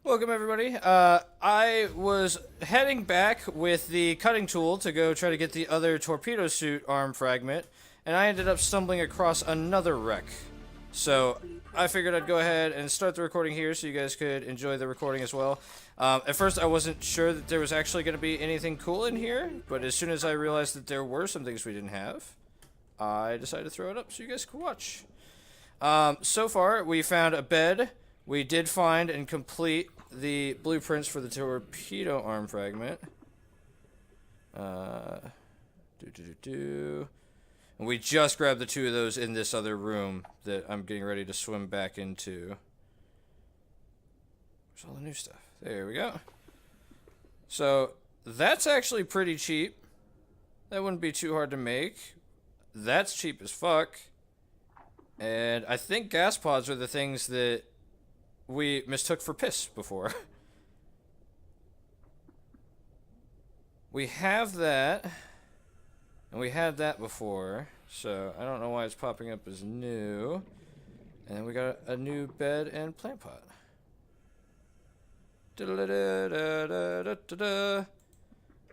Welcome, everybody. I was heading back with the cutting tool to go try to get the other torpedo suit arm fragment, and I ended up stumbling across another wreck. So I figured I'd go ahead and start the recording here so you guys could enjoy the recording as well. At first, I wasn't sure that there was actually going to be anything cool in here, but as soon as I realized that there were some things we didn't have, I decided to throw it up so you guys could watch. So far, we found a bed. We did find and complete the blueprints for the torpedo arm fragment. And we just grabbed the two of those in this other room that I'm getting ready to swim back into. Where's all the new stuff? There we go. So, that's actually pretty cheap. That wouldn't be too hard to make. That's cheap as fuck. And I think gas pods are the things that we mistook for piss before. We have that. And we had that before. So I don't know why it's popping up as new. And then we got a new bed and plant pot.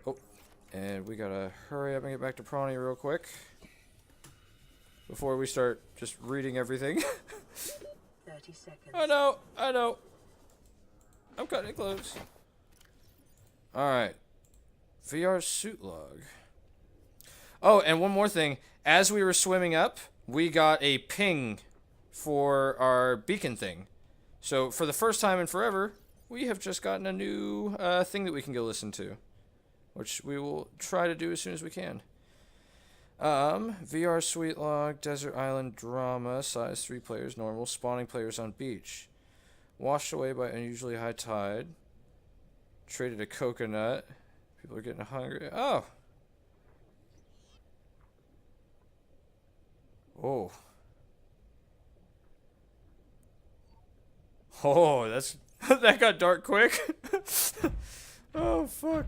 Oh, and we gotta hurry up and get back to Prawny real quick before we start just reading everything. 30 seconds. I know. I'm cutting it close. Alright. VR suit log. Oh, and one more thing. As we were swimming up, we got a ping for our beacon thing. So, for the first time in forever, we have just gotten a new thing that we can go listen to. Which we will try to do as soon as we can. VR Sweet Log, Desert Island Drama, size 3 players, normal, spawning players on beach. Washed away by unusually high tide. Traded a coconut. People are getting hungry. Oh! Oh. Oh, that's... that got dark quick. Oh, fuck.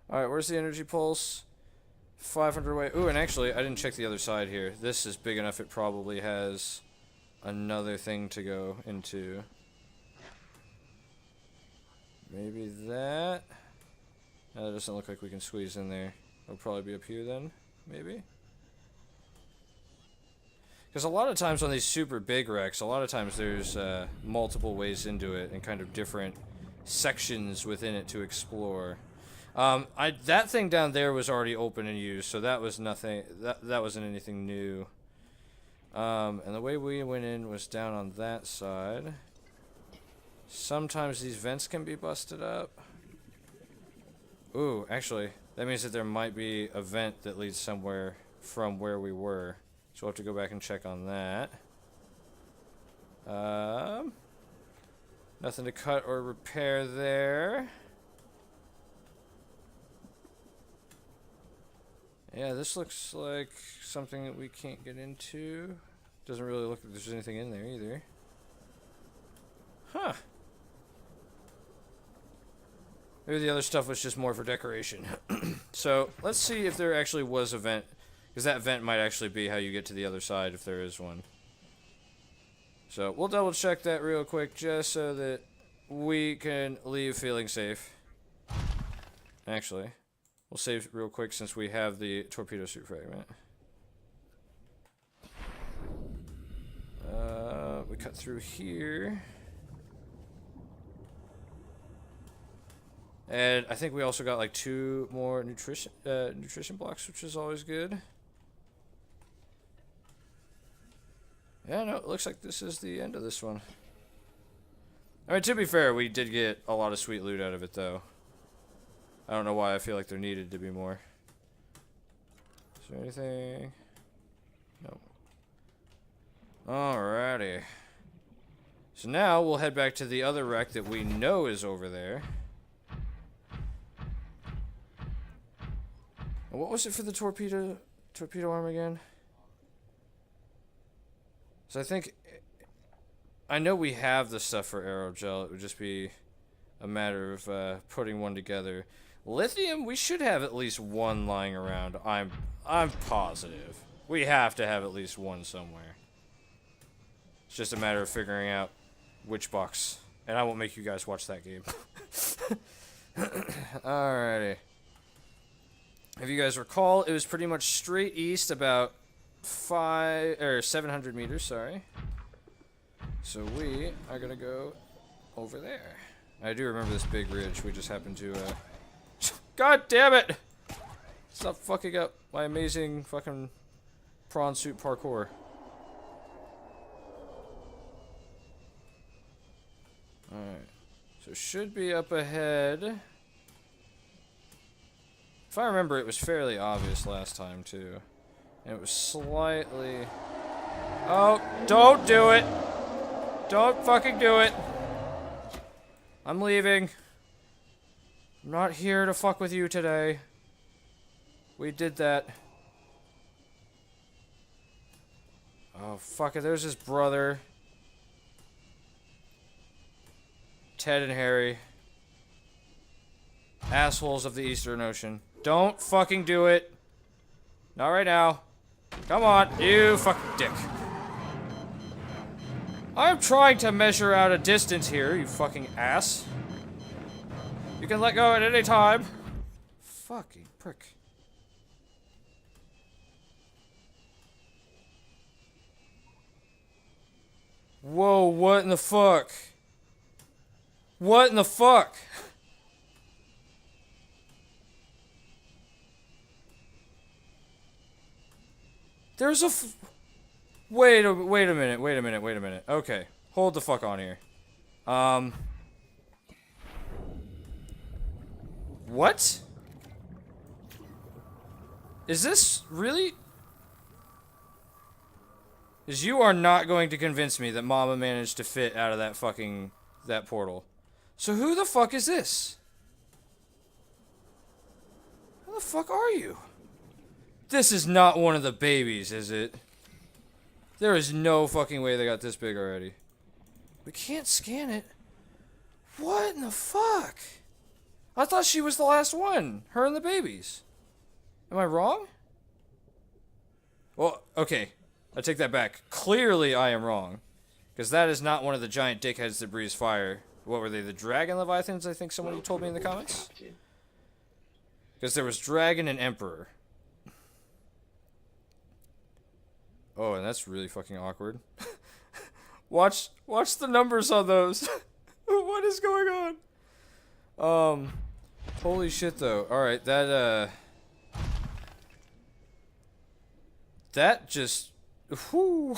Alright, where's the energy pulse? 500 away. Ooh, and actually, I didn't check the other side here. This is big enough it probably has another thing to go into. Maybe that? No, that doesn't look like we can squeeze in there. It'll probably be up here then, maybe? Because a lot of times on these super big wrecks, a lot of times there's multiple ways into it and kind of different sections within it to explore. That thing down there was already open and used, so that was nothing. That wasn't anything new. And the way we went in was down on that side. Sometimes these vents can be busted up. Ooh, actually, that means that there might be a vent that leads somewhere from where we were. So we'll have to go back and check on that. Nothing to cut or repair there. Yeah, this looks like something that we can't get into. Doesn't really look like there's anything in there either. Huh. Maybe the other stuff was just more for decoration. So, let's see if there actually was a vent. Because that vent might actually be how you get to the other side if there is one. So, we'll double check that real quick just so that we can leave feeling safe. Actually... we'll save real quick since we have the torpedo suit fragment. We cut through here. And I think we also got like 2 more nutrition blocks, which is always good. Yeah, no, it looks like this is the end of this one. I mean, to be fair, we did get a lot of sweet loot out of it, though. I don't know why I feel like there needed to be more. Is there anything? No. Alrighty. So now we'll head back to the other wreck that we know is over there. And what was it for the torpedo arm again? So I think... I know we have the stuff for aerogel. It would just be a matter of putting one together. Lithium, we should have at least one lying around. I'm positive. We have to have at least one somewhere. It's just a matter of figuring out which box. And I won't make you guys watch that game. Alrighty. If you guys recall, it was pretty much straight east about 700 meters, sorry. So we are gonna go over there. I do remember this big ridge. We just happened to, God damn it! Stop fucking up my amazing fucking prawn suit parkour. Alright. So it should be up ahead. If I remember, it was fairly obvious last time, too. And it was slightly... Oh, don't do it! Don't fucking do it! I'm leaving. I'm not here to fuck with you today. We did that. Oh, fuck it. There's his brother. Ted and Harry. Assholes of the Eastern Ocean. Don't fucking do it. Not right now. Come on, you fucking dick. I'm trying to measure out a distance here, you fucking ass. You can let go at any time. Fucking prick. Whoa, what in the fuck? What in the fuck? There's a wait a minute. Okay. Hold the fuck on here. What? Is this really? Because you are not going to convince me that Mama managed to fit out of that fucking, that portal. So who the fuck is this? Who the fuck are you? This is not one of the babies, is it? There is no fucking way they got this big already. We can't scan it. What in the fuck? I thought she was the last one. Her and the babies. Am I wrong? Well, okay. I take that back. Clearly I am wrong. Because that is not one of the giant dickheads that breathes fire. What were they? The dragon leviathans, I think somebody told me in the comments? Because there was dragon and emperor. Oh, and that's really fucking awkward. Watch the numbers on those. What is going on? Holy shit though. Alright, that just... Whew.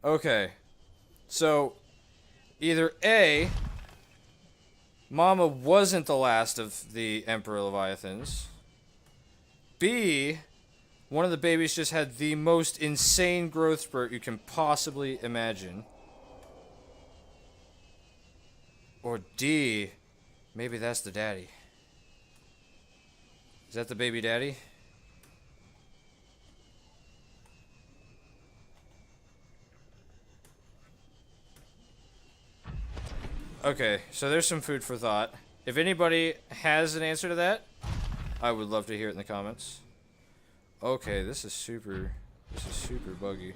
Okay. So, either A, Mama wasn't the last of the Emperor Leviathans. B, one of the babies just had the most insane growth spurt you can possibly imagine. Or D, maybe that's the daddy. Is that the baby daddy? Okay, so there's some food for thought. If anybody has an answer to that, I would love to hear it in the comments. Okay, this is super buggy.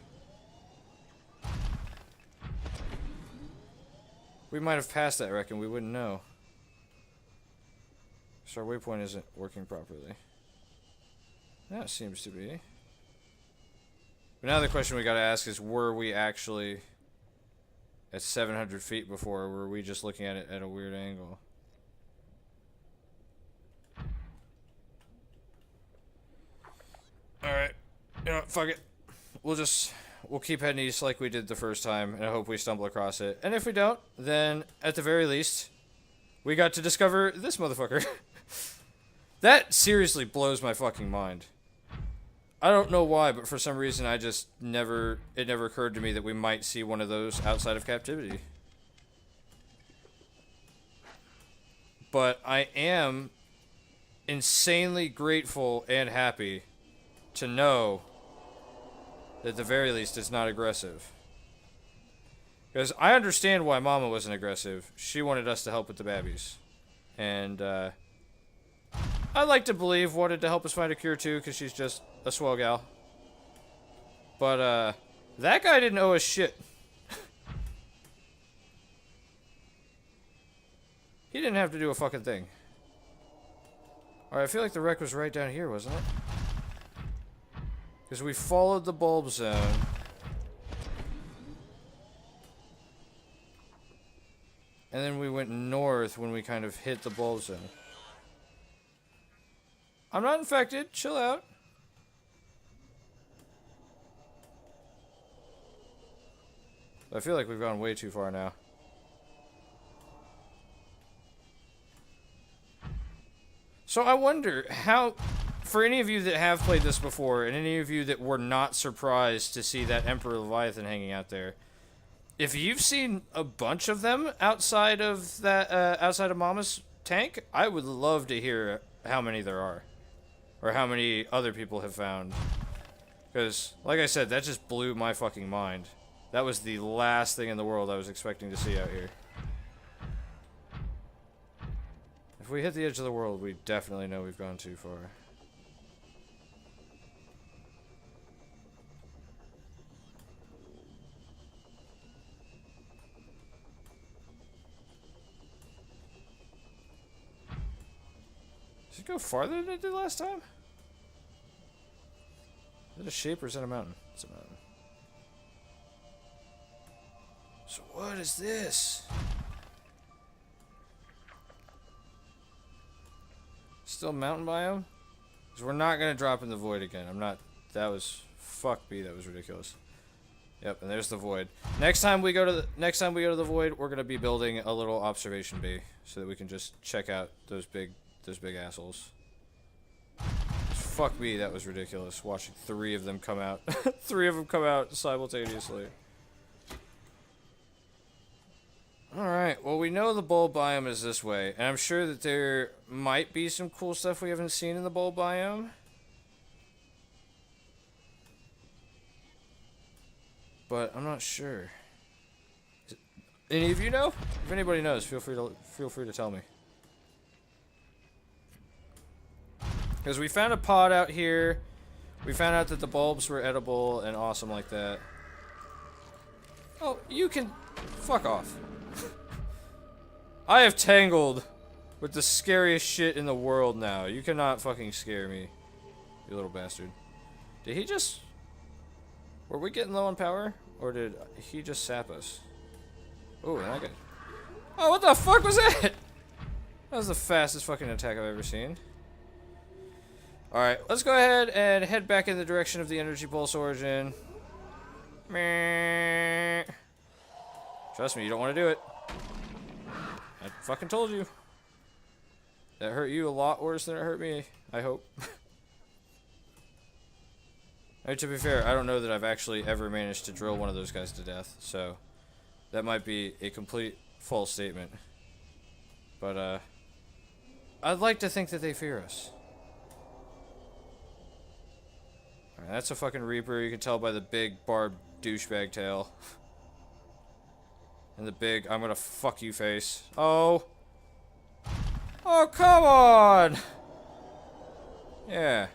We might have passed that wreck and we wouldn't know. So our waypoint isn't working properly. That seems to be. But now the question we gotta ask is, were we actually at 700 feet before, or were we just looking at it at a weird angle? Alright. You know what, fuck it. We'll keep heading east like we did the first time, and I hope we stumble across it. And if we don't, then, at the very least, we got to discover this motherfucker. That seriously blows my fucking mind. I don't know why, but for some reason it never occurred to me that we might see one of those outside of captivity. But I am insanely grateful and happy to know that at the very least it's not aggressive. Because I understand why Mama wasn't aggressive. She wanted us to help with the babbies. And, I'd like to believe wanted to help us find a cure too, because she's just a swell gal. But, that guy didn't owe us shit. He didn't have to do a fucking thing. Alright, I feel like the wreck was right down here, wasn't it? Because we followed the bulb zone. And then we went north when we kind of hit the bulb zone. I'm not infected. Chill out. I feel like we've gone way too far now. So I wonder how, for any of you that have played this before, and any of you that were not surprised to see that Emperor Leviathan hanging out there, if you've seen a bunch of them outside of that, outside of Mama's tank, I would love to hear how many there are, or how many other people have found. Because, like I said, that just blew my fucking mind. That was the last thing in the world I was expecting to see out here. If we hit the edge of the world, we definitely know we've gone too far. Does it go farther than it did last time? Is it a shape or is it a mountain? It's a mountain. So what is this? Still mountain biome? Because we're not going to drop in the void again. I'm not... That was... Fuck me, that was ridiculous. Yep, and there's the void. Next time we go to the void, we're going to be building a little observation bay so that we can just check out those big assholes. Fuck me, that was ridiculous. Watching 3 of them come out. 3 of them come out simultaneously. Alright, well we know the bulb biome is this way, and I'm sure that there might be some cool stuff we haven't seen in the bulb biome. But I'm not sure. Any of you know? If anybody knows, feel free to tell me. Because we found a pod out here. We found out that the bulbs were edible and awesome like that. Oh, you can... Fuck off. I have tangled with the scariest shit in the world now. You cannot fucking scare me. You little bastard. Did he just... Were we getting low on power? Or did he just sap us? Oh, and I got... Oh, what the fuck was that? That was the fastest fucking attack I've ever seen. Alright, let's go ahead and head back in the direction of the energy pulse origin. Meh. Trust me, you don't want to do it. I fucking told you. That hurt you a lot worse than it hurt me, I hope. I mean, to be fair, I don't know that I've actually ever managed to drill one of those guys to death, so that might be a complete false statement. But, I'd like to think that they fear us. Alright, that's a fucking Reaper. You can tell by the big barbed douchebag tail. And the big, I'm gonna fuck you face. Oh. Oh, come on! Yeah.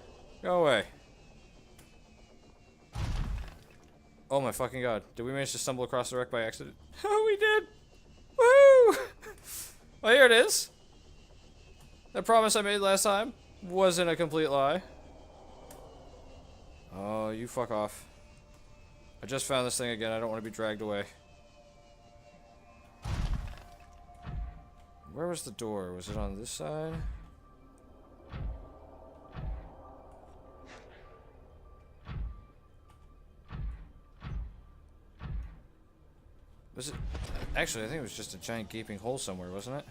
Go away. Oh my fucking god. Did we manage to stumble across the wreck by accident? Oh, we did! Woo! Well, here it is. That promise I made last time wasn't a complete lie. Oh, you fuck off. I just found this thing again. I don't want to be dragged away. Where was the door? Was it on this side? Was it... Actually, I think it was just a giant gaping hole somewhere, wasn't it?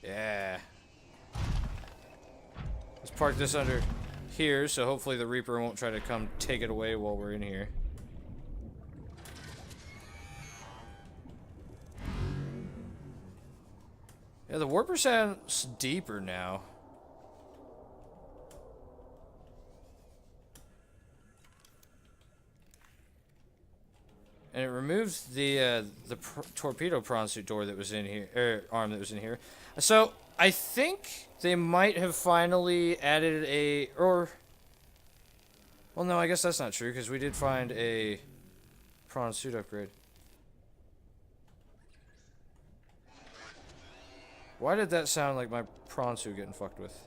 Yeah. Let's park this under here, so hopefully the Reaper won't try to come take it away while we're in here. Yeah, the warper sounds deeper now. And it removed the torpedo prawn suit door that was in here, arm that was in here. So I think they might have finally added a, or, well, no, I guess that's not true because we did find a prawn suit upgrade. Why did that sound like my prawn suit getting fucked with?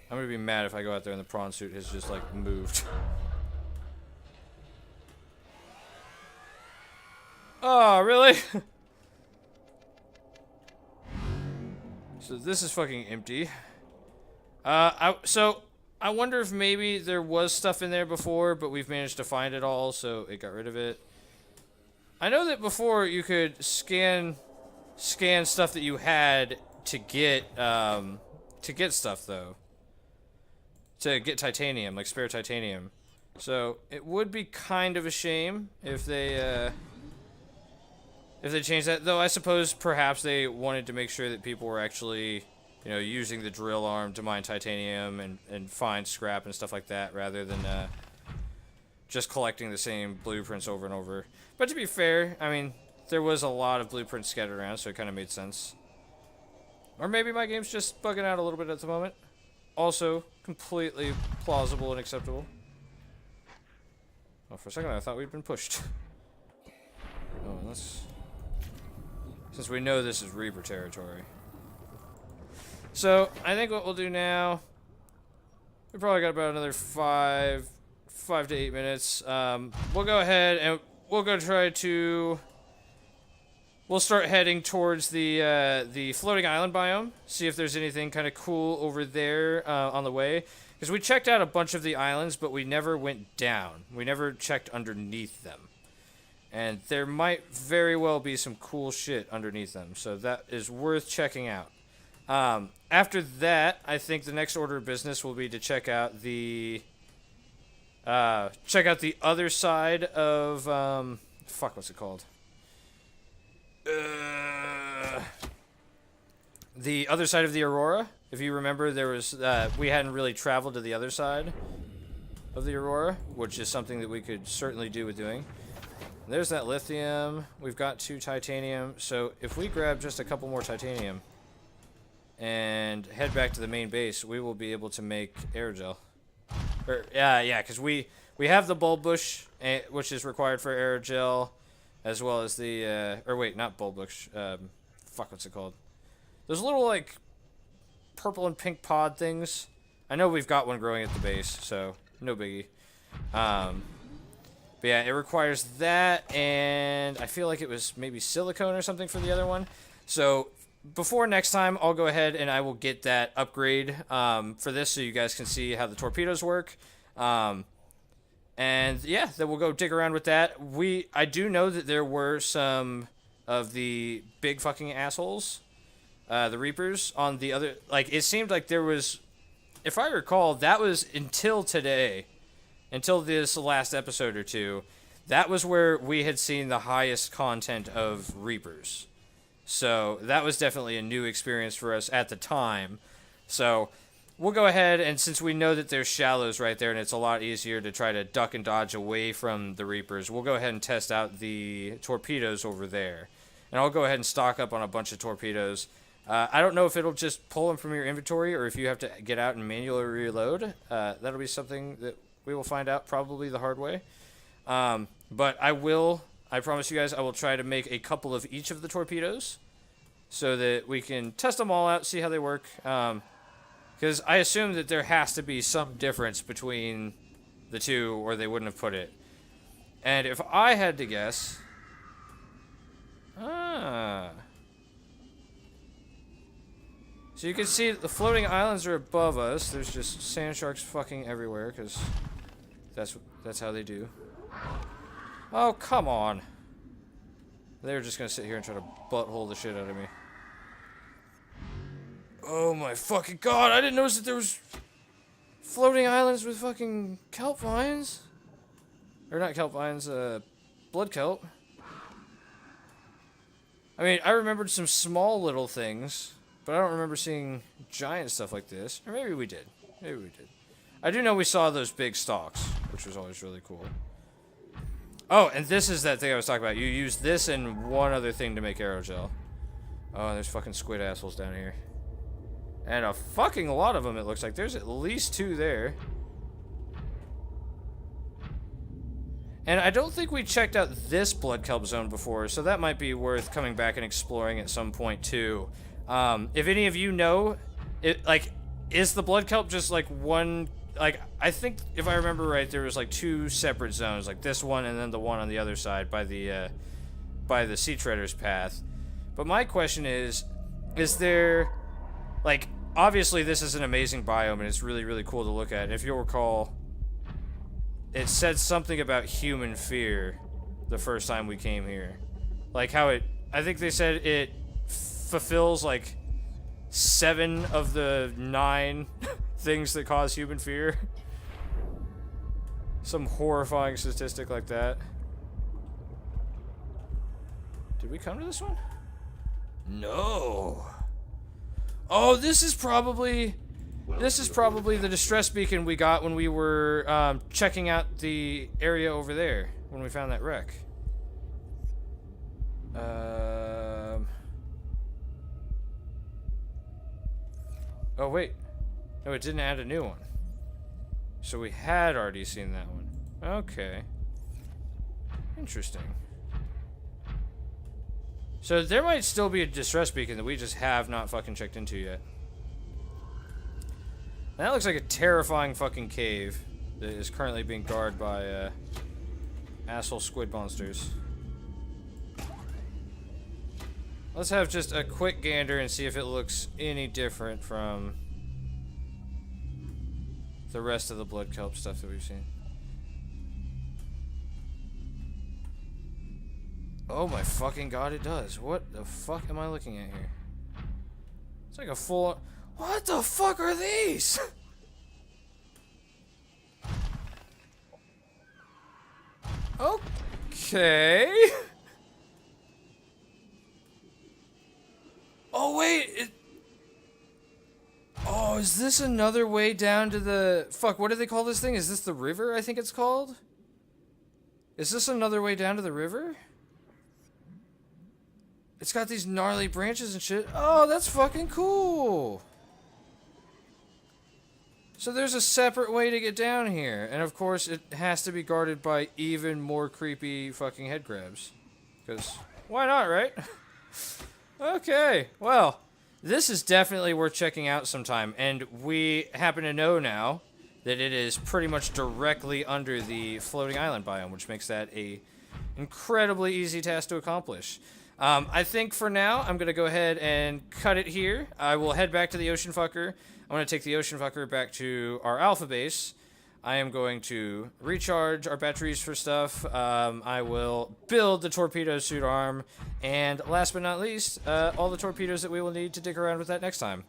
I'm gonna be mad if I go out there and the prawn suit has just, like, moved. Oh, really? So this is fucking empty. So I wonder if maybe there was stuff in there before, but we've managed to find it all, so it got rid of it. I know that before you could scan stuff that you had to get stuff, though. To get titanium, like spare titanium. So it would be kind of a shame if they changed that. Though I suppose perhaps they wanted to make sure that people were actually, you know, using the drill arm to mine titanium and find scrap and stuff like that, rather than just collecting the same blueprints over and over. But to be fair, I mean, there was a lot of blueprints scattered around, so it kind of made sense. Or maybe my game's just bugging out a little bit at the moment. Also, completely plausible and acceptable. Oh, for a second I thought we'd been pushed. Oh, let's... Since we know this is Reaper territory. So, I think what we'll do now... We probably got about another 5 to 8 minutes. We'll go ahead and we'll go try to... We'll start heading towards the floating island biome. See if there's anything kind of cool over there on the way. Because we checked out a bunch of the islands, but we never went down. We never checked underneath them. And there might very well be some cool shit underneath them. So that is worth checking out. After that, I think the next order of business will be to check out the other side of fuck, what's it called? The other side of the Aurora. If you remember, there was we hadn't really traveled to the other side of the Aurora, which is something that we could certainly do with doing. There's that lithium. We've got 2 titanium. So if we grab just a couple more titanium and head back to the main base, we will be able to make aerogel. Yeah, because we have the bulb bush, which is required for aerogel, as well as the or wait, not bulb bush. Fuck, what's it called? Those little like purple and pink pod things. I know we've got one growing at the base, so no biggie. But yeah, it requires that, and I feel like it was maybe silicone or something for the other one. So before next time, I'll go ahead and I will get that upgrade for this, so you guys can see how the torpedoes work. And yeah, then we'll go dig around with that. I do know that there were some of the big fucking assholes, the Reapers, on the other... Like, it seemed like there was... If I recall, that was until today, until this last episode or two, that was where we had seen the highest content of Reapers. So that was definitely a new experience for us at the time. So we'll go ahead, and since we know that there's shallows right there and it's a lot easier to try to duck and dodge away from the Reapers, we'll go ahead and test out the torpedoes over there. And I'll go ahead and stock up on a bunch of torpedoes. I don't know if it'll just pull them from your inventory or if you have to get out and manually reload. That'll be something that we will find out probably the hard way. But I promise you guys, I will try to make a couple of each of the torpedoes so that we can test them all out, see how they work. Because I assume that there has to be some difference between the two or they wouldn't have put it. And if I had to guess... So you can see the floating islands are above us. There's just sand sharks fucking everywhere, because that's how they do. Oh, come on. They're just gonna sit here and try to butthole the shit out of me. Oh my fucking god, I didn't notice that there was floating islands with fucking kelp vines. Or not kelp vines, blood kelp. I mean, I remembered some small little things, but I don't remember seeing giant stuff like this. Or maybe we did. Maybe we did. I do know we saw those big stalks, which was always really cool. Oh, and this is that thing I was talking about. You use this and one other thing to make aerogel. Oh, there's fucking squid assholes down here. And a fucking lot of them, it looks like. There's at least 2 there. And I don't think we checked out this blood kelp zone before, so that might be worth coming back and exploring at some point too. If any of you know, is the blood kelp just like one? Like, I think if I remember right, there was like 2 separate zones, like this one and then the one on the other side by the Sea Treader's path. But my question is there, like, obviously this is an amazing biome and it's really, really cool to look at. And if you'll recall, it said something about human fear the first time we came here. Like how I think they said it fulfills like 7 of the 9 things that cause human fear. Some horrifying statistic like that. Did we come to this one? No. Oh, this is probably the distress beacon we got when we were checking out the area over there when we found that wreck. Oh wait, no, it didn't add a new one. So we had already seen that one. Okay. Interesting. So there might still be a distress beacon that we just have not fucking checked into yet. That looks like a terrifying fucking cave that is currently being guarded by asshole squid monsters. Let's have just a quick gander and see if it looks any different from the rest of the blood kelp stuff that we've seen. Oh my fucking god, it does. What the fuck am I looking at here? It's like a full... What the fuck are these? Okay. Oh wait, oh, is this another way down to the... Fuck, what do they call this thing? Is this the river, I think it's called? Is this another way down to the river? It's got these gnarly branches and shit. Oh, that's fucking cool. So there's a separate way to get down here. And of course, it has to be guarded by even more creepy fucking head crabs. Because, why not, right? Okay, well, this is definitely worth checking out sometime. And we happen to know now that it is pretty much directly under the floating island biome, which makes that a incredibly easy task to accomplish. I think for now, I'm going to go ahead and cut it here. I will head back to the Ocean Fucker. I'm going to take the Ocean Fucker back to our Alpha base. I am going to recharge our batteries for stuff. I will build the torpedo suit arm. And last but not least, all the torpedoes that we will need to dig around with that next time.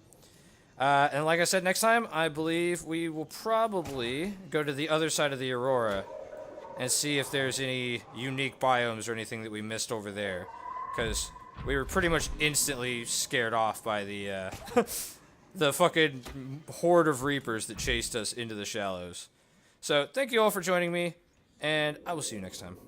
And like I said, next time, I believe we will probably go to the other side of the Aurora and see if there's any unique biomes or anything that we missed over there. Because we were pretty much instantly scared off by the the fucking horde of reapers that chased us into the shallows. So, thank you all for joining me, and I will see you next time.